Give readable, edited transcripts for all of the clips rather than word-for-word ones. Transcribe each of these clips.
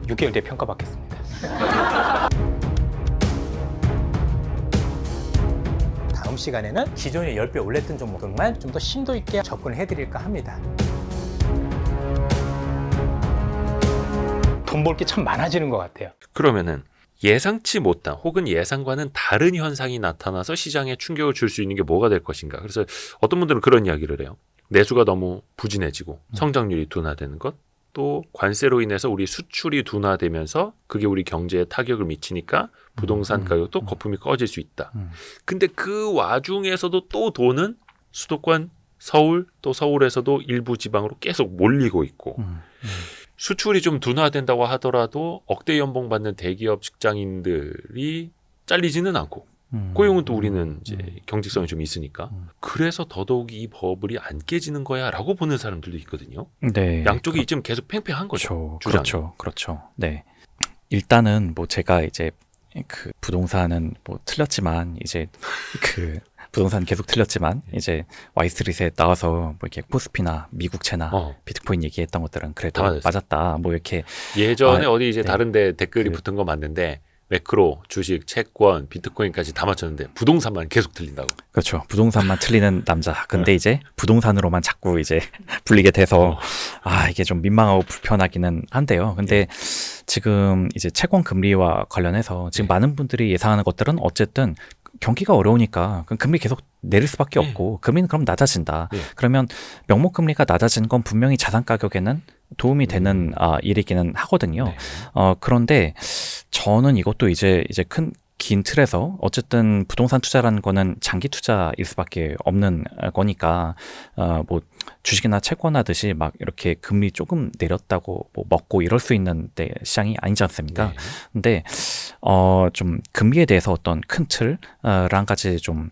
6개월 뒤에 평가받겠습니다. 다음 시간에는 기존에 10배 올랐던 종목들만 좀 더 심도 있게 접근을 해드릴까 합니다. 돈 벌 게 참 많아지는 것 같아요. 그러면은 예상치 못한 혹은 예상과는 다른 현상이 나타나서 시장에 충격을 줄 수 있는 게 뭐가 될 것인가. 그래서 어떤 분들은 그런 이야기를 해요. 내수가 너무 부진해지고 성장률이 둔화되는 것, 또 관세로 인해서 우리 수출이 둔화되면서 그게 우리 경제에 타격을 미치니까 부동산 가격도 거품이 꺼질 수 있다. 근데 그 와중에서도 또 돈은 수도권 서울, 또 서울에서도 일부 지방으로 계속 몰리고 있고 수출이 좀 둔화된다고 하더라도 억대 연봉 받는 대기업 직장인들이 잘리지는 않고 고용은 또 우리는 이제 경직성이 좀 있으니까 그래서 더더욱 이 버블이 안 깨지는 거야라고 보는 사람들도 있거든요. 네. 양쪽이 지금 계속 팽팽한 거죠. 그렇죠. 네. 일단은 뭐 제가 이제 그 부동산은 뭐 틀렸지만 이제 그 부동산 계속 틀렸지만 이제 와이스트릿에 나와서 뭐 이렇게 코스피나 미국채나 비트코인 얘기했던 것들은 그래도 맞았다. 뭐 이렇게 예전에 어디 이제 네. 다른데 댓글이 붙은 거 맞는데 매크로, 주식, 채권, 비트코인까지 다 맞췄는데 부동산만 계속 틀린다고. 그렇죠. 부동산만 틀리는 남자. 근데 이제 부동산으로만 자꾸 이제 불리게 돼서 이게 좀 민망하고 불편하기는 한데요. 근데 지금 이제 채권 금리와 관련해서 지금 많은 분들이 예상하는 것들은 어쨌든 경기가 어려우니까 금리 계속 내릴 수밖에 없고 금리는 그럼 낮아진다. 그러면 명목 금리가 낮아지는 건 분명히 자산 가격에는 도움이 되는 일이기는 하거든요. 그런데 저는 이것도 이제 긴 틀에서 어쨌든 부동산 투자라는 거는 장기 투자일 수밖에 없는 거니까 뭐 주식이나 채권 하듯이 막 이렇게 금리 조금 내렸다고 뭐 먹고 이럴 수 있는 시장이 아니지 않습니까? 근데 좀 금리에 대해서 어떤 큰 틀 한 가지 좀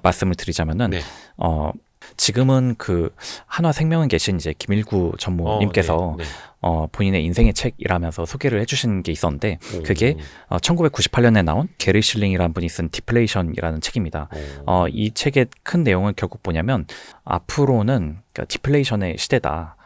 말씀을 드리자면은 지금은 그 한화생명에 계신 이제 김일구 전무님께서 본인의 인생의 책이라면서 소개를 해주신 게 있었는데 그게 1998년에 나온 게리 실링이라는 분이 쓴 디플레이션이라는 책입니다. 이 책의 큰 내용은 결국 뭐냐면 앞으로는 그러니까 디플레이션의 시대다.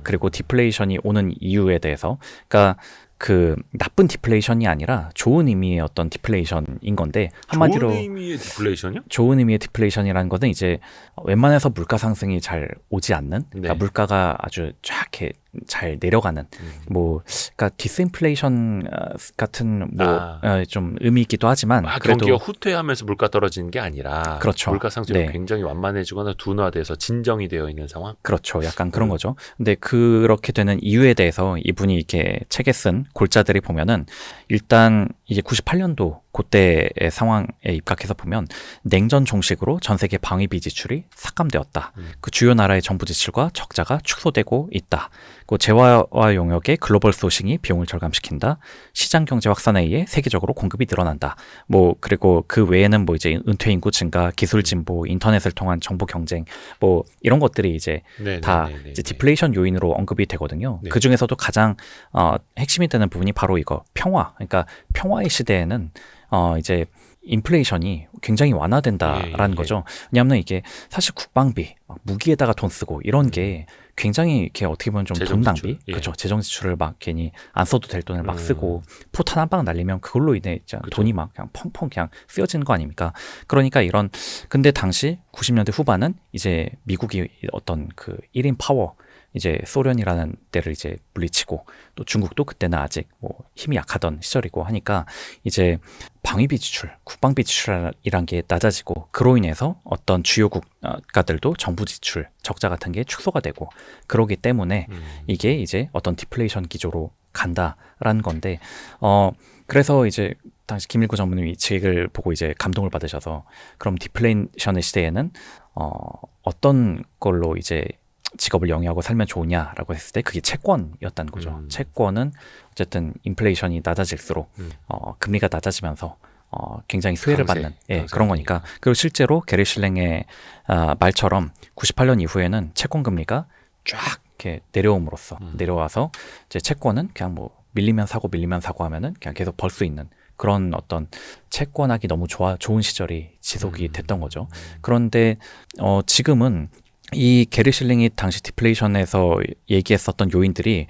그리고 디플레이션이 오는 이유에 대해서 그러니까 그 나쁜 디플레이션이 아니라 좋은 의미의 어떤 디플레이션인 건데 한마디로 좋은 의미의 디플레이션이요? 좋은 의미의 디플레이션이라는 것은 이제 웬만해서 물가 상승이 잘 오지 않는 그러니까 물가가 아주 쫙 이렇게 잘 내려가는 뭐 그러니까 디스인플레이션 같은 뭐 좀 의미이기도 하지만 그래도 경기가 후퇴하면서 물가 떨어지는 게 아니라 그렇죠. 물가 상승이 굉장히 완만해지거나 둔화돼서 진정이 되어 있는 상황. 그렇죠. 약간 그런 거죠. 근데 그렇게 되는 이유에 대해서 이분이 이렇게 책에 쓴 골자들이 보면은 일단 이제 98년도 그때의 상황에 입각해서 보면 냉전 종식으로 전 세계 방위비 지출이 삭감되었다. 그 주요 나라의 정부 지출과 적자가 축소되고 있다. 그 재화와 용역의 글로벌 소싱이 비용을 절감시킨다. 시장 경제 확산에 의해 세계적으로 공급이 늘어난다. 뭐 그리고 그 외에는 뭐 이제 은퇴 인구 증가, 기술 진보, 인터넷을 통한 정보 경쟁, 뭐 이런 것들이 이제 다 이제 디플레이션 요인으로 언급이 되거든요. 그 중에서도 가장 핵심이 되는 부분이 바로 이거 평화. 그러니까 평화의 시대에는 이제 인플레이션이 굉장히 완화된다라는 거죠. 왜냐하면 이게 사실 국방비, 무기에다가 돈 쓰고 이런 게 굉장히 이렇게 어떻게 보면 좀 돈 낭비, 그렇죠. 재정 지출을 막 괜히 안 써도 될 돈을 막 쓰고 포탄 한 방 날리면 그걸로 인해 돈이 막 그냥 펑펑 그냥 쓰여지는 거 아닙니까? 그러니까 근데 당시 90년대 후반은 이제 미국이 어떤 그 1인 파워 이제 소련이라는 때를 이제 물리치고 또 중국도 그때는 아직 뭐 힘이 약하던 시절이고 하니까 이제 방위비 지출, 국방비 지출이란 게 낮아지고 그로 인해서 어떤 주요 국가들도 정부 지출, 적자 같은 게 축소가 되고 그러기 때문에 이게 이제 어떤 디플레이션 기조로 간다라는 건데 그래서 이제 당시 김일구 전무님이 이 책을 보고 이제 감동을 받으셔서 그럼 디플레이션의 시대에는 어떤 걸로 이제 직업을 영위하고 살면 좋으냐라고 했을 때 그게 채권이었다는 거죠. 채권은 어쨌든 인플레이션이 낮아질수록 금리가 낮아지면서 굉장히 수혜를 받는 그런 거니까. 그리고 실제로 게리 실링의 말처럼 98년 이후에는 채권 금리가 쫙 이렇게 내려옴으로써 내려와서 이제 채권은 그냥 뭐 밀리면 사고 하면은 그냥 계속 벌 수 있는 그런 어떤 채권하기 너무 좋은 시절이 지속이 됐던 거죠. 그런데 지금은 이 게리 실링이 당시 디플레이션에서 얘기했었던 요인들이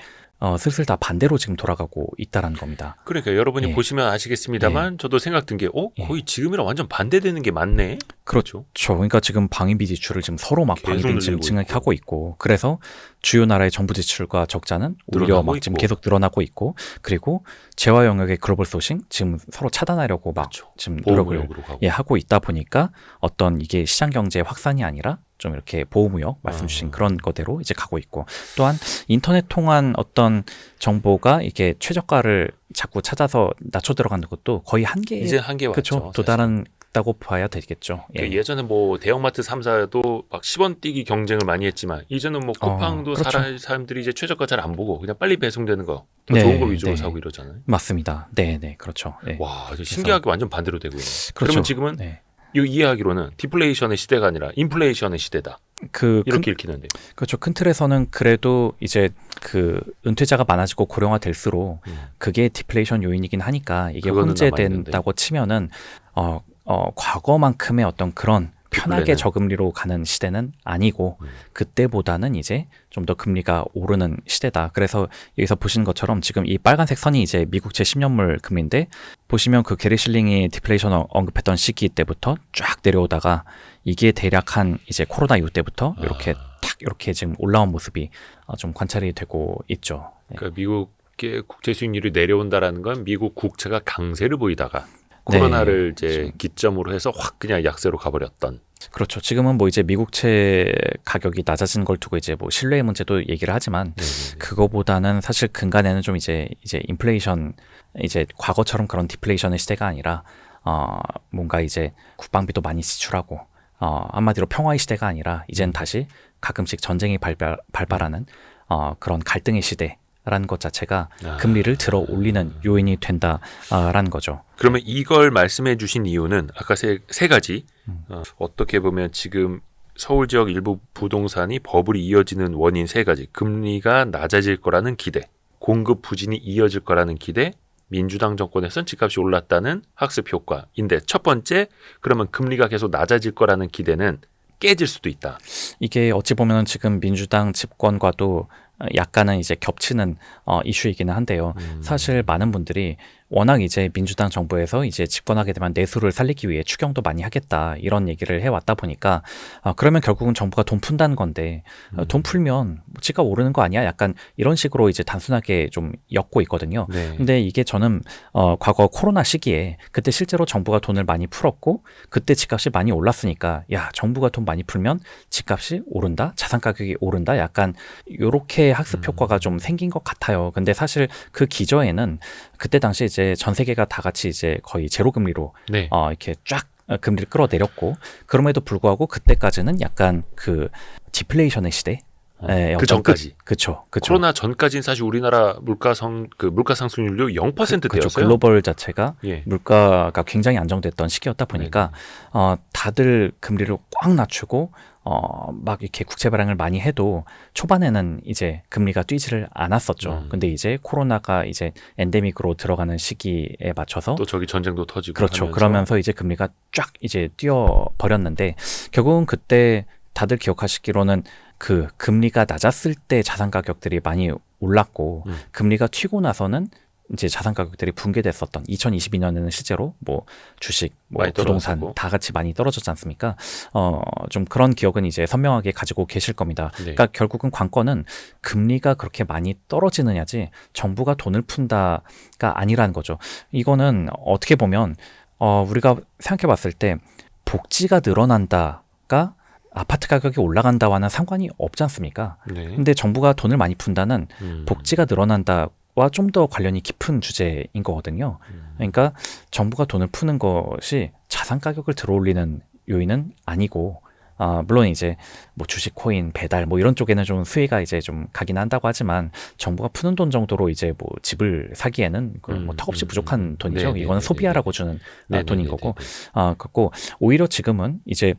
슬슬 다 반대로 지금 돌아가고 있다라는 겁니다. 그러니까 여러분이 예. 보시면 아시겠습니다만 저도 생각 든 게 예. 거의 지금이랑 완전 반대되는 게 맞네. 그렇죠. 그러니까 지금 방위비 지출을 지금 서로 막 계속 방위비 지금 늘리고 증액하고 있고 그래서 주요 나라의 정부 지출과 적자는 오히려 늘어나고 막 지금 있고. 계속 늘어나고 있고 그리고 재화 영역의 글로벌 소싱 지금 서로 차단하려고 막 그렇죠. 지금 노력을 보호무역으로 가고. 하고 있다 보니까 어떤 이게 시장 경제 확산이 아니라 좀 이렇게 보호무역 말씀 주신 그런 거대로 이제 가고 있고 또한 인터넷 통한 어떤 정보가 이게 최저가를 자꾸 찾아서 낮춰 들어가는 것도 거의 한계 이제 한계 왔죠. 그렇죠. 사실. 도달한다고 봐야 되겠죠. 그러니까 예전에 뭐 대형마트 3사도 막 10원 뛰기 경쟁을 많이 했지만 이제는 뭐 쿠팡도 그렇죠. 사람들이 이제 최저가 잘 안 보고 그냥 빨리 배송되는 거 더 네, 좋은 거 위주로 네. 사고 이러잖아요. 맞습니다. 네, 그렇죠. 네. 와, 신기하게 완전 반대로 되고 있네. 그렇죠. 그러면 지금은 네. 이 이해하기로는 디플레이션의 시대가 아니라 인플레이션의 시대다. 이렇게 읽히는데. 그렇죠. 큰 틀에서는 그래도 이제 그 은퇴자가 많아지고 고령화 될수록 그게 디플레이션 요인이긴 하니까 이게 그거는 혼재된다고 치면은 과거만큼의 어떤 그런 편하게 디플레는. 저금리로 가는 시대는 아니고 그때보다는 이제 좀 더 금리가 오르는 시대다. 그래서 여기서 보시는 것처럼 지금 이 빨간색 선이 이제 미국채 10년물 금리인데 보시면 그 게리 실링이 디플레이션 언급했던 시기 때부터 쫙 내려오다가 이게 대략 한 이제 코로나 이후 때부터 이렇게 탁 이렇게 지금 올라온 모습이 좀 관찰이 되고 있죠. 네. 그러니까 미국의 국채 수익률이 내려온다라는 건 미국 국채가 강세를 보이다가 코로나를 이제 그렇죠. 기점으로 해서 확 그냥 약세로 가버렸던. 그렇죠. 지금은 뭐 이제 미국채 가격이 낮아진 걸 두고 이제 뭐 신뢰의 문제도 얘기를 하지만 그거보다는 사실 근간에는 좀 이제 인플레이션 이제 과거처럼 그런 디플레이션의 시대가 아니라 뭔가 이제 국방비도 많이 지출하고 한마디로 평화의 시대가 아니라 이젠 다시 가끔씩 전쟁이 발발하는 그런 갈등의 시대라는 것 자체가 금리를 들어 올리는 요인이 된다라는 거죠. 그러면 이걸 말씀해 주신 이유는 아까 세 가지 어떻게 보면 지금 서울 지역 일부 부동산이 버블이 이어지는 원인 세 가지. 금리가 낮아질 거라는 기대, 공급 부진이 이어질 거라는 기대, 민주당 정권에선 집값이 올랐다는 학습 효과인데 첫 번째 그러면 금리가 계속 낮아질 거라는 기대는 깨질 수도 있다. 이게 어찌 보면 지금 민주당 집권과도 약간은 이제 겹치는 이슈이기는 한데요. 사실 많은 분들이 워낙 이제 민주당 정부에서 이제 집권하게 되면 내수를 살리기 위해 추경도 많이 하겠다 이런 얘기를 해왔다 보니까 그러면 결국은 정부가 돈 푼다는 건데 돈 풀면 집값 오르는 거 아니야? 약간 이런 식으로 이제 단순하게 좀 엮고 있거든요. 네. 근데 이게 저는 과거 코로나 시기에 그때 실제로 정부가 돈을 많이 풀었고 그때 집값이 많이 올랐으니까 야 정부가 돈 많이 풀면 집값이 오른다, 자산 가격이 오른다, 약간 요렇게 학습 효과가 좀 생긴 것 같아요. 근데 사실 그 기저에는 그때 당시 이제 전 세계가 다 같이 이제 거의 제로 금리로 네. 이렇게 쫙 금리를 끌어내렸고 그럼에도 불구하고 그때까지는 약간 그 디플레이션의 시대. 그 전까지. 그렇죠. 코로나 전까지는 사실 우리나라 물가 상승률도 0%대였어요. 글로벌 자체가 예. 물가가 굉장히 안정됐던 시기였다 보니까 다들 금리를 꽉 낮추고 막 이렇게 국채 발행을 많이 해도 초반에는 이제 금리가 뛰지를 않았었죠. 근데 이제 코로나가 이제 엔데믹으로 들어가는 시기에 맞춰서 또 저기 전쟁도 터지고 그렇죠. 하면서. 그러면서 이제 금리가 쫙 이제 뛰어 버렸는데 결국은 그때 다들 기억하시기로는 그 금리가 낮았을 때 자산 가격들이 많이 올랐고 금리가 튀고 나서는 이제 자산 가격들이 붕괴됐었던 2022년에는 실제로 뭐 주식, 뭐 많이 부동산 떨어졌고. 다 같이 많이 떨어졌지 않습니까? 좀 그런 기억은 이제 선명하게 가지고 계실 겁니다. 네. 그러니까 결국은 관건은 금리가 그렇게 많이 떨어지느냐지 정부가 돈을 푼다가 아니라는 거죠. 이거는 어떻게 보면 우리가 생각해 봤을 때 복지가 늘어난다가 아파트 가격이 올라간다와는 상관이 없지 않습니까? 네. 근데 정부가 돈을 많이 푼다는 복지가 늘어난다와 좀 더 관련이 깊은 주제인 거거든요. 그러니까 정부가 돈을 푸는 것이 자산 가격을 들어올리는 요인은 아니고 물론 이제 뭐 주식, 코인, 배달 뭐 이런 쪽에는 좀 수혜가 이제 좀 가긴 한다고 하지만 정부가 푸는 돈 정도로 이제 뭐 집을 사기에는 그건 뭐 턱없이 부족한 돈이죠. 네, 이거는 네, 소비하라고 주는 네, 돈인 네, 거고. 네, 그렇고 오히려 지금은 이제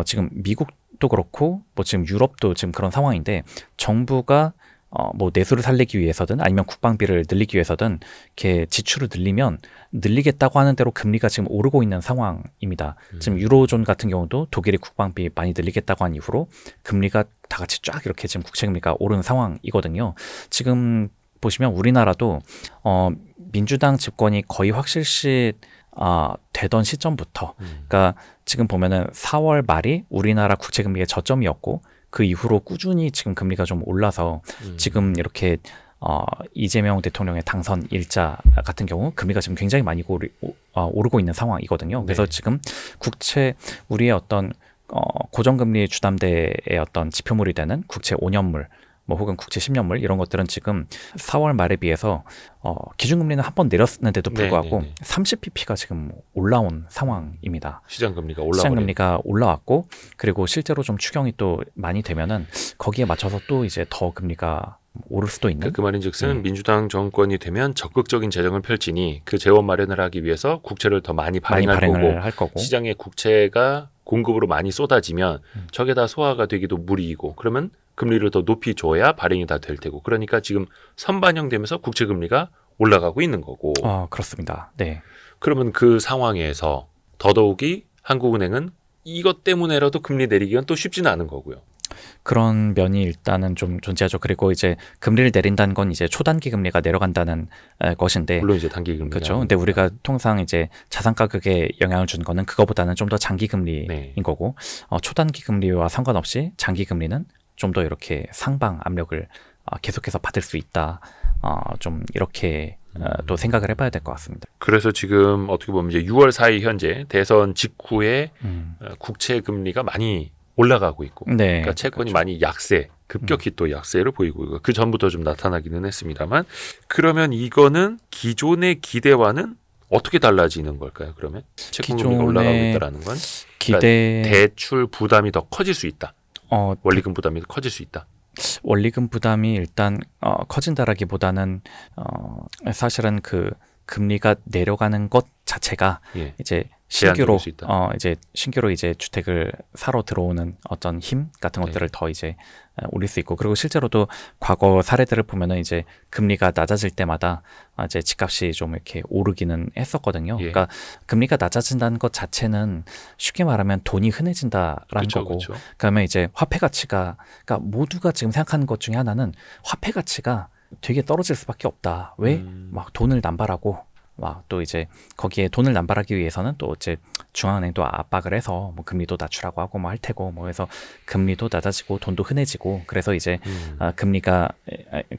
지금 미국도 그렇고 뭐 지금 유럽도 지금 그런 상황인데 정부가 뭐 내수를 살리기 위해서든 아니면 국방비를 늘리기 위해서든 이렇게 지출을 늘리겠다고 하는 대로 금리가 지금 오르고 있는 상황입니다. 지금 유로존 같은 경우도 독일이 국방비 많이 늘리겠다고 한 이후로 금리가 다 같이 쫙 이렇게 지금 국채 금리가 오르는 상황이거든요. 지금 보시면 우리나라도 민주당 집권이 거의 확실시 되던 시점부터 그러니까 지금 보면은 4월 말이 우리나라 국채 금리의 저점이었고 그 이후로 꾸준히 지금 금리가 좀 올라서 지금 이렇게 이재명 대통령의 당선 일자 같은 경우 금리가 지금 굉장히 많이 오르고 있는 상황이거든요. 그래서 네. 지금 국채 우리의 어떤 고정금리 주담대의 어떤 지표물이 되는 국채 5년물 뭐 혹은 국채 10년물 이런 것들은 지금 4월 말에 비해서 기준금리는 한 번 내렸는데도 불구하고 네네네. 30bp가 지금 올라온 상황입니다. 시장 금리가 시장 올라버린. 금리가 올라왔고 그리고 실제로 좀 추경이 또 많이 되면은 거기에 맞춰서 또 이제 더 금리가 오를 수도 있는. 그 말인즉슨 민주당 정권이 되면 적극적인 재정을 펼치니 그 재원 마련을 하기 위해서 국채를 더 많이 많이 발행할 거고 발행을 할 거고. 시장에 국채가 공급으로 많이 쏟아지면 저게 다 소화가 되기도 무리이고 그러면 금리를 더 높이 줘야 발행이 다 될 테고 그러니까 지금 선반영되면서 국채 금리가 올라가고 있는 거고 그렇습니다. 네. 그러면 그 상황에서 더더욱이 한국은행은 이것 때문에라도 금리 내리기가 또 쉽지는 않은 거고요. 그런 면이 일단은 좀 존재하죠. 그리고 이제 금리를 내린다는 건 이제 초단기 금리가 내려간다는 것인데 물론 이제 단기 금리 그렇죠. 근데 우리가 통상 이제 자산 가격에 영향을 주는 거는 그거보다는 좀 더 장기 금리인 네. 거고 초단기 금리와 상관없이 장기 금리는 좀 더 이렇게 상방 압력을 계속해서 받을 수 있다. 좀 이렇게 또 생각을 해봐야 될 것 같습니다. 그래서 지금 어떻게 보면 이제 6월 4일 현재 대선 직후에 음. 국채 금리가 많이 올라가고 있고 네. 그러니까 채권이 그렇죠. 많이 약세 급격히 또 약세를 보이고 있고 그 전부터 좀 나타나기는 했습니다만 그러면 이거는 기존의 기대와는 어떻게 달라지는 걸까요? 그러면 채권 금리가 기존의 올라가고 있다라는 건 기대 대출 부담이 더 커질 수 있다. 어, 원리금 부담이 더 커질 수 있다. 원리금 부담이 일단 커진다라기보다는 사실은 그 금리가 내려가는 것 자체가 예. 이제 제한적일 신규로 수 있다. 이제 신규로 이제 주택을 사러 들어오는 어떤 힘 같은 네. 것들을 더 이제 올릴 수 있고 그리고 실제로도 과거 사례들을 보면은 이제 금리가 낮아질 때마다 이제 집값이 좀 이렇게 오르기는 했었거든요. 예. 그러니까 금리가 낮아진다는 것 자체는 쉽게 말하면 돈이 흔해진다라는 그렇죠, 거고 그렇죠. 그다음에 이제 화폐 가치가 그러니까 모두가 지금 생각하는 것 중에 하나는 화폐 가치가 되게 떨어질 수밖에 없다. 왜? 막 돈을 남발하고 막 또 이제 거기에 돈을 남발하기 위해서는 또 이제 중앙은행도 압박을 해서 뭐 금리도 낮추라고 하고 뭐 할 테고 뭐 해서 금리도 낮아지고 돈도 흔해지고 그래서 이제 금리가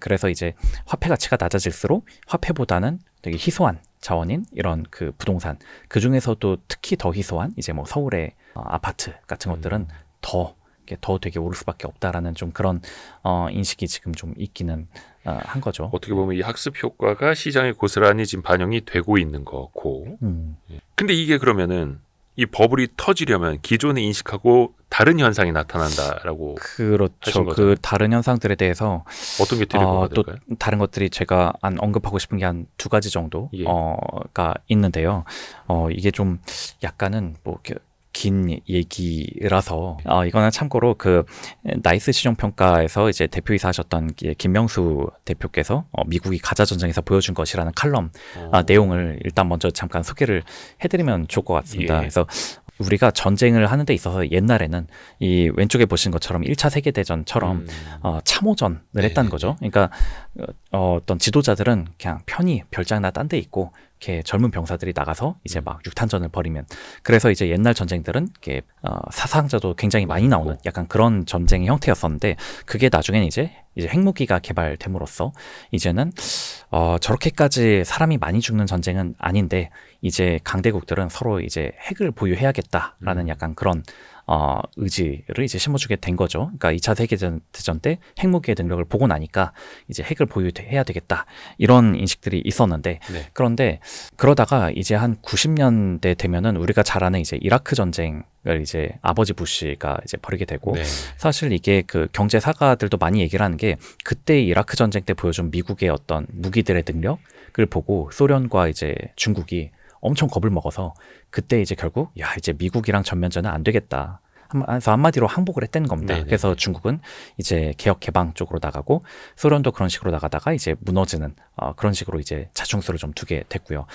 그래서 이제 화폐 가치가 낮아질수록 화폐보다는 되게 희소한 자원인 이런 그 부동산 그 중에서도 특히 더 희소한 이제 뭐 서울의 아파트 같은 것들은 더 되게 오를 수밖에 없다라는 좀 그런 인식이 지금 좀 있기는 한 거죠. 어떻게 보면 이 학습 효과가 시장에 고스란히 지금 반영이 되고 있는 거고. 근데 이게 그러면은 이 버블이 터지려면 기존의 인식하고 다른 현상이 나타난다라고 하신 그렇죠. 거잖아요. 그 다른 현상들에 대해서 어떤 게 트리거가 또 될까요? 다른 것들이 제가 언급하고 싶은 게 한 두 가지 정도 예. 가 있는데요. 이게 좀 약간은 뭐 긴 얘기라서 이거는 참고로 그 나이스 시종 평가에서 이제 대표이사 하셨던 김명수 대표께서 미국이 가자 전쟁에서 보여준 것이라는 칼럼 내용을 일단 먼저 잠깐 소개를 해드리면 좋을 것 같습니다. 예. 그래서 우리가 전쟁을 하는 데 있어서 옛날에는 이 왼쪽에 보신 것처럼 1차 세계대전처럼 참호전을 했다는 거죠. 그러니까 어떤 지도자들은 그냥 편히 별장이나 딴 데 있고 이렇게 젊은 병사들이 나가서 이제 막 육탄전을 벌이면 그래서 이제 옛날 전쟁들은 이렇게 사상자도 굉장히 많이 나오는 약간 그런 전쟁의 형태였었는데 그게 나중에는 이제 핵무기가 개발됨으로써 이제는 저렇게까지 사람이 많이 죽는 전쟁은 아닌데 이제 강대국들은 서로 이제 핵을 보유해야겠다라는 약간 그런 의지를 이제 심어주게 된 거죠. 그러니까 2차 세계대전 때 핵무기의 능력을 보고 나니까 이제 핵을 보유해야 되겠다. 이런 인식들이 있었는데 네. 그런데 그러다가 이제 한 90년대 되면은 우리가 잘 아는 이제 이라크 전쟁을 이제 아버지 부시가 이제 벌이게 되고 네. 사실 이게 그 경제 사가들도 많이 얘기를 하는 게 그때 이라크 전쟁 때 보여준 미국의 어떤 무기들의 능력을 보고 소련과 이제 중국이 엄청 겁을 먹어서 그때 이제 결국 이제 미국이랑 전면전은 안 되겠다. 그래서 한마디로 항복을 했다는 겁니다. 네네. 그래서 중국은 이제 개혁 개방 쪽으로 나가고 소련도 그런 식으로 나가다가 이제 무너지는 그런 식으로 이제 자충수를 좀 두게 됐고요.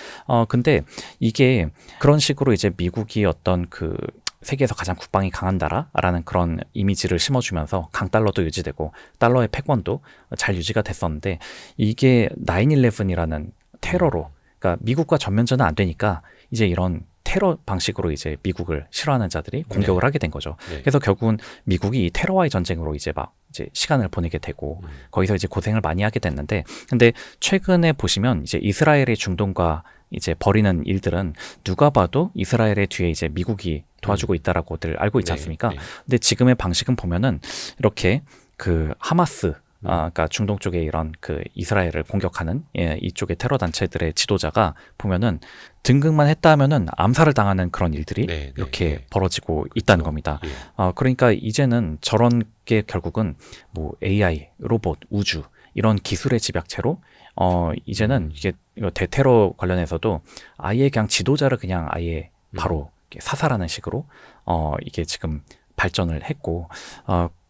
근데 이게 그런 식으로 이제 미국이 어떤 그 세계에서 가장 국방이 강한 나라라는 그런 이미지를 심어주면서 강달러도 유지되고 달러의 패권도 잘 유지가 됐었는데 이게 9/11이라는 테러로 그러니까 미국과 전면전은 안 되니까 이제 이런 테러 방식으로 이제 미국을 싫어하는 자들이 공격을 하게 된 거죠. 네. 그래서 결국은 미국이 이 테러와의 전쟁으로 이제 막 이제 시간을 보내게 되고 거기서 이제 고생을 많이 하게 됐는데 근데 최근에 보시면 이제 이스라엘의 중동과 이제 벌이는 일들은 누가 봐도 이스라엘의 뒤에 이제 미국이 도와주고 있다라고들 알고 있지 않습니까? 네. 근데 지금의 방식은 보면은 이렇게 그 하마스 그러니까 중동 쪽에 이런 그 이스라엘을 공격하는 이쪽의 테러 단체들의 지도자가 보면은 등극만 했다 하면은 암살을 당하는 그런 일들이 네, 이렇게 네. 벌어지고 있다는 겁니다. 예. 그러니까 이제는 저런 게 결국은 뭐 AI, 로봇, 우주 이런 기술의 집약체로 이제는 이게 이거 대테러 관련해서도 아예 그냥 지도자를 그냥 아예 바로 이렇게 사살하는 식으로 이게 지금 발전을 했고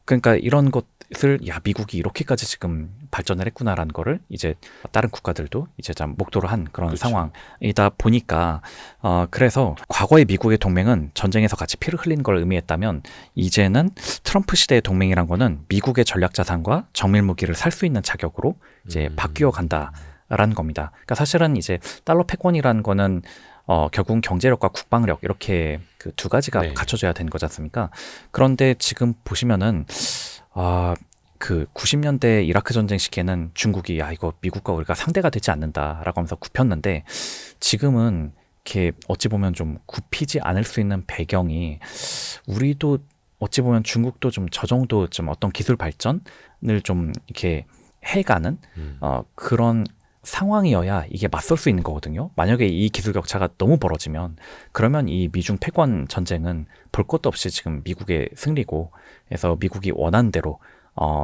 그러니까 이런 것을 야 미국이 이렇게까지 지금 발전을 했구나라는 거를 이제 다른 국가들도 이제 좀 목도를 한 그런 그렇죠. 상황이다 보니까 그래서 과거의 미국의 동맹은 전쟁에서 같이 피를 흘리는 걸 의미했다면 이제는 트럼프 시대의 동맹이란 거는 미국의 전략 자산과 정밀 무기를 살 수 있는 자격으로 이제 바뀌어 간다라는 겁니다. 그러니까 사실은 이제 달러 패권이라는 거는 결국은 경제력과 국방력 이렇게 그 두 가지가 네. 갖춰져야 되는 거지 않습니까? 그런데 지금 보시면은 그 90년대 이라크 전쟁 시기에는 중국이 야 이거 미국과 우리가 상대가 되지 않는다라고 하면서 굽혔는데 지금은 이렇게 어찌 보면 좀 굽히지 않을 수 있는 배경이 우리도 어찌 보면 중국도 좀 저 정도 좀 어떤 기술 발전을 좀 이렇게 해가는 그런 상황이어야 이게 맞설 수 있는 거거든요. 만약에 이 기술 격차가 너무 벌어지면 그러면 이 미중 패권 전쟁은 볼 것도 없이 지금 미국의 승리고 해서 미국이 원하는 대로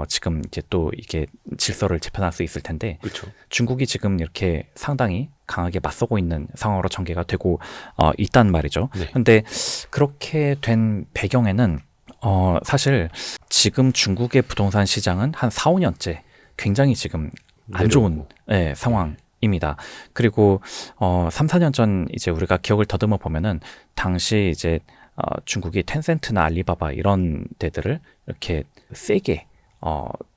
지금 이제 또 이게 질서를 재편할 수 있을 텐데 그렇죠. 중국이 지금 이렇게 상당히 강하게 맞서고 있는 상황으로 전개가 되고 있단 말이죠. 네. 근데 그렇게 된 배경에는 사실 지금 중국의 부동산 시장은 한 4, 5년째 굉장히 지금 안 좋은 상황입니다. 그리고 3, 4년 전 이제 우리가 기억을 더듬어 보면은 당시 이제 중국이 텐센트나 알리바바 이런 데들을 이렇게 세게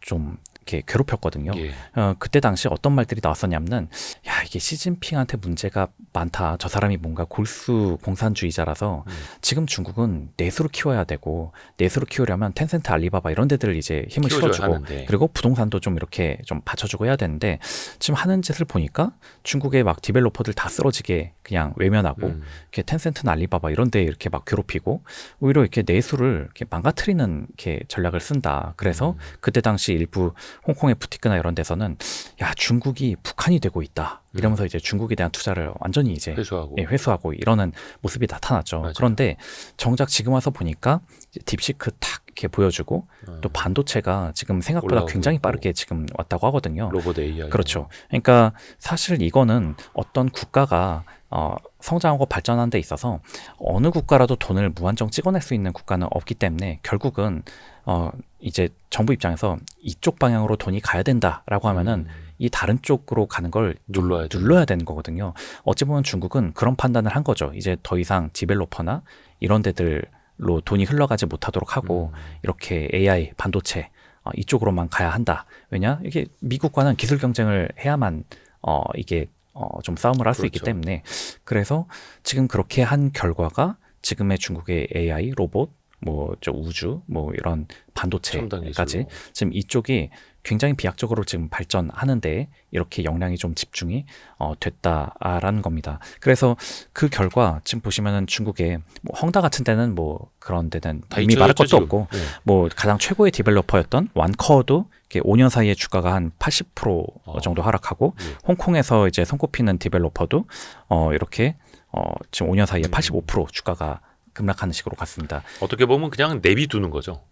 좀 이렇게 괴롭혔거든요. 예. 그때 당시 어떤 말들이 나왔었냐면은 야 이게 시진핑한테 문제가 많다. 저 사람이 뭔가 골수 공산주의자라서 지금 중국은 내수를 키워야 되고 내수를 키우려면 텐센트, 알리바바 이런 데들 이제 힘을 키워줘야 실어주고 하는데. 그리고 부동산도 좀 이렇게 좀 받쳐주고 해야 되는데 지금 하는 짓을 보니까 중국의 막 디벨로퍼들 다 쓰러지게 그냥 외면하고 이렇게 텐센트나 알리바바 이런 데 이렇게 막 괴롭히고 오히려 이렇게 내수를 이렇게 망가뜨리는 이렇게 전략을 쓴다. 그래서 그때 당시 일부 홍콩의 부티크나 이런 데서는 야 중국이 북한이 되고 있다 이러면서 이제 중국에 대한 투자를 완전히 이제 회수하고 이러는 모습이 나타났죠. 맞아요. 그런데 정작 지금 와서 보니까 이제 딥시크 탁 이렇게 보여주고 또 반도체가 지금 생각보다 올라오고 굉장히 있고. 빠르게 지금 왔다고 하거든요. 로봇 AI. 그렇죠. 그러니까 사실 이거는 어떤 국가가 성장하고 발전하는 데 있어서 어느 국가라도 돈을 무한정 찍어낼 수 있는 국가는 없기 때문에 결국은 이제 정부 입장에서 이쪽 방향으로 돈이 가야 된다라고 하면은 이 다른 쪽으로 가는 걸 눌러야 되는 거거든요. 어찌 보면 중국은 그런 판단을 한 거죠. 이제 더 이상 디벨로퍼나 이런 데들로 돈이 흘러가지 못하도록 하고 이렇게 AI, 반도체 이쪽으로만 가야 한다. 왜냐? 이게 미국과는 기술 경쟁을 해야만 이게 좀 싸움을 할 수 있기 때문에 그래서 지금 그렇게 한 결과가 지금의 중국의 AI, 로봇, 뭐 저 우주, 뭐 이런 반도체까지 지금 이쪽이 굉장히 비약적으로 지금 발전하는데 이렇게 역량이 좀 집중이 됐다라는 겁니다. 그래서 그 결과 지금 보시면은 중국의 뭐 헝다 같은 데는 뭐 그런 데는 이미 말할 것도 없고 뭐 가장 최고의 디벨로퍼였던 완커도 5년 사이에 주가가 한 80% 정도 하락하고 홍콩에서 이제 손꼽히는 디벨로퍼도 이렇게 지금 5년 사이에 85% 주가가 급락하는 식으로 갔습니다. 어떻게 보면 그냥 내비두는 거죠.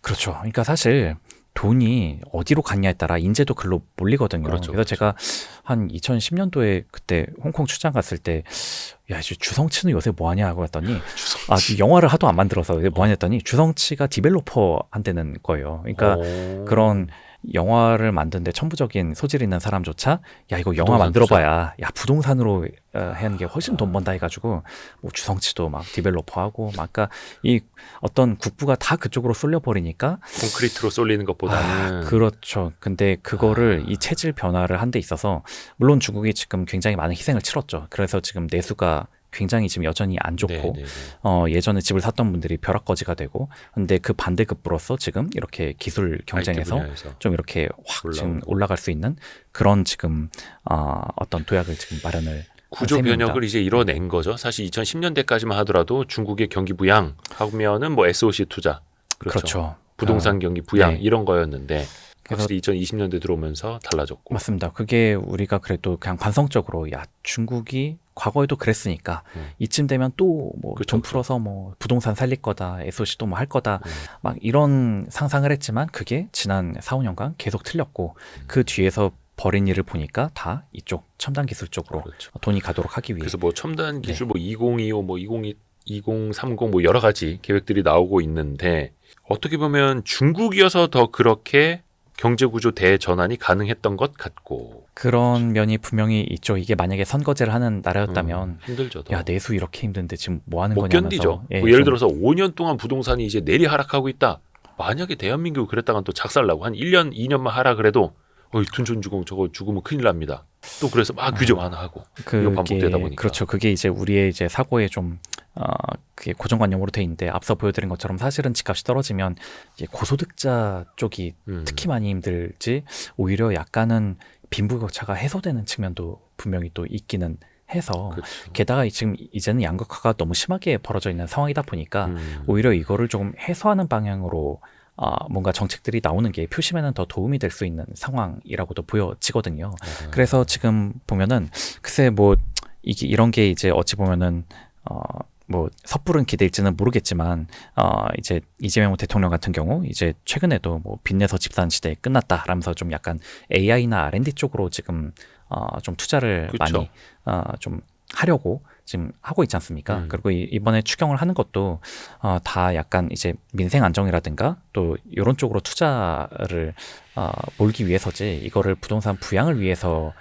그렇죠. 그러니까 사실 돈이 어디로 갔냐에 따라 인재도 글로 몰리거든요. 그렇죠, 그래서 제가 한 2010년도에 그때 홍콩 출장 갔을 때 야, 주성치는 요새 뭐 하냐 하고 했더니 영화를 하도 안 만들어서 뭐 하냐 했더니 주성치가 디벨로퍼 한다는 거예요. 그러니까 그런 영화를 만드는데 천부적인 소질 있는 사람조차 야 이거 영화 부동산 만들어봐야 야 부동산으로 하는 게 훨씬 돈 번다 해가지고 뭐 주성치도 막 디벨로퍼하고 막 그러니까 이 어떤 국부가 다 그쪽으로 쏠려버리니까 콘크리트로 쏠리는 것보다는 그렇죠. 근데 그거를 이 체질 변화를 한 데 있어서 물론 중국이 지금 굉장히 많은 희생을 치렀죠. 그래서 지금 내수가 굉장히 지금 여전히 안 좋고 네네네. 예전에 집을 샀던 분들이 벼락거지가 되고 근데 그 반대급부로서 지금 이렇게 기술 경쟁에서 IT 분야에서. 좀 이렇게 확 지금 올라오고. 올라갈 수 있는 그런 지금 어떤 도약을 지금 마련을 구조 한 셈입니다. 변혁을 이제 이뤄낸 거죠. 사실 2010년대까지만 하더라도 중국의 경기 부양 하면은 뭐 SOC 투자, 그렇죠. 부동산 경기 부양 네. 이런 거였는데 그래서 확실히 2020년대 들어오면서 달라졌고. 맞습니다. 그게 우리가 그래도 그냥 반성적으로 야 중국이 과거에도 그랬으니까 이쯤 되면 또 뭐 그쵸, 돈 그쵸. 풀어서 뭐 부동산 살릴 거다, SOC 또 뭐 할 거다 음. 막 이런 상상을 했지만 그게 지난 4, 5년간 계속 틀렸고 그 뒤에서 벌인 일을 보니까 다 이쪽 첨단 기술 쪽으로 그렇죠. 돈이 가도록 하기 위해 그래서 뭐 첨단 기술 뭐 2025, 뭐 2030 뭐 여러 가지 계획들이 나오고 있는데 어떻게 보면 중국이어서 더 그렇게 경제 구조 대전환이 가능했던 것 같고. 그런 면이 분명히 있죠. 이게 만약에 선거제를 하는 나라였다면 힘들죠. 더. 야 내수 이렇게 힘든데 지금 뭐 하는 못 거냐면서 견디죠. 예, 뭐 예를 좀 들어서 5년 동안 부동산이 이제 내리 하락하고 있다. 만약에 대한민국이 그랬다간 또 작살나고 한 1년, 2년만 하라 그래도 돈 주고 저거 죽으면 큰일 납니다. 또 그래서 막 규제 완화하고 이거 반복되다 보니까. 그렇죠. 그게 이제 우리의 이제 사고에 좀 그게 고정관념으로 돼 있는데 앞서 보여드린 것처럼 사실은 집값이 떨어지면 이제 고소득자 쪽이 특히 많이 힘들지 오히려 약간은 빈부격차가 해소되는 측면도 분명히 또 있기는 해서 그렇죠. 게다가 지금 이제는 양극화가 너무 심하게 벌어져 있는 상황이다 보니까 음. 오히려 이거를 조금 해소하는 방향으로 뭔가 정책들이 나오는 게 표심에는 더 도움이 될 수 있는 상황이라고도 보여지거든요. 그래서 지금 보면은 글쎄 뭐 이게 이런 게 이제 어찌 보면은 뭐 섣부른 기대일지는 모르겠지만 이제 이재명 대통령 같은 경우 이제 최근에도 뭐 빚내서 집산 시대 끝났다라면서 좀 약간 AI나 R&D 쪽으로 지금 좀 투자를 그쵸. 많이 좀 하려고 지금 하고 있지 않습니까? 음. 그리고 이번에 추경을 하는 것도 다 약간 이제 민생 안정이라든가 또 이런 쪽으로 투자를 몰기 위해서지 이거를 부동산 부양을 위해서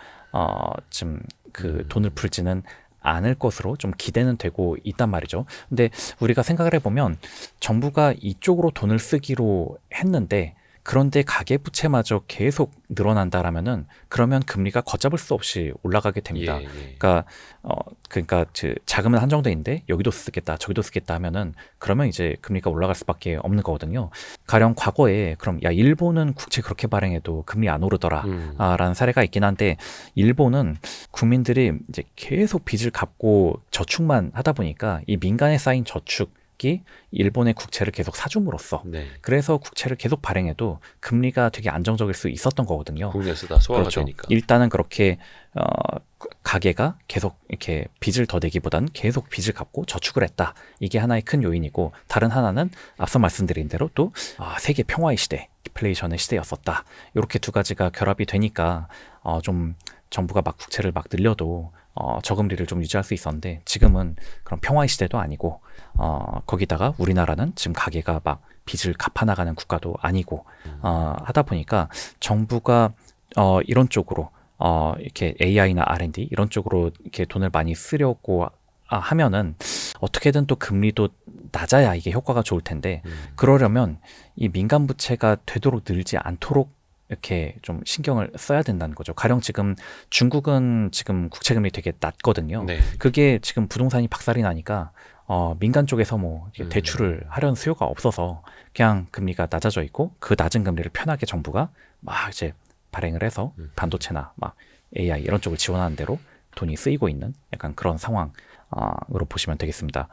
지금 그 돈을 풀지는 않을 것으로 좀 기대는 되고 있단 말이죠. 근데 우리가 생각을 해보면 정부가 이쪽으로 돈을 쓰기로 했는데 그런데 가계부채마저 계속 늘어난다라면은 그러면 금리가 걷잡을 수 없이 올라가게 됩니다. 예. 그러니까 자금은 한정돼 있는데 여기도 쓰겠다 저기도 쓰겠다 하면은 그러면 이제 금리가 올라갈 수밖에 없는 거거든요. 가령 과거에 그럼 야 일본은 국채 그렇게 발행해도 금리 안 오르더라 라는 사례가 있긴 한데 일본은 국민들이 이제 계속 빚을 갚고 저축만 하다 보니까 이 민간에 쌓인 저축이 일본의 국채를 계속 사줌으로써 네. 그래서 국채를 계속 발행해도 금리가 되게 안정적일 수 있었던 거거든요. 국내에서 다 소화가 그렇죠. 되니까. 일단은 그렇게 가계가 계속 이렇게 빚을 더 내기보단 계속 빚을 갚고 저축을 했다. 이게 하나의 큰 요인이고 다른 하나는 앞서 말씀드린 대로 또 세계 평화의 시대, 디플레이션의 시대였었다. 이렇게 두 가지가 결합이 되니까 좀 정부가 막 국채를 막 늘려도 저금리를 좀 유지할 수 있었는데 지금은 그런 평화의 시대도 아니고 거기다가 우리나라는 지금 가계가 막 빚을 갚아나가는 국가도 아니고 하다 보니까 정부가 이런 쪽으로 이렇게 AI나 R&D 이런 쪽으로 이렇게 돈을 많이 쓰려고 하면은 어떻게든 또 금리도 낮아야 이게 효과가 좋을 텐데 그러려면 이 민간 부채가 되도록 늘지 않도록 이렇게 좀 신경을 써야 된다는 거죠. 가령 지금 중국은 지금 국채금리 되게 낮거든요. 네. 그게 지금 부동산이 박살이 나니까 민간 쪽에서 뭐 대출을 하려는 수요가 없어서 그냥 금리가 낮아져 있고 그 낮은 금리를 편하게 정부가 막 이제 발행을 해서 반도체나 막 AI 이런 쪽을 지원하는 대로 돈이 쓰이고 있는 약간 그런 상황으로 보시면 되겠습니다.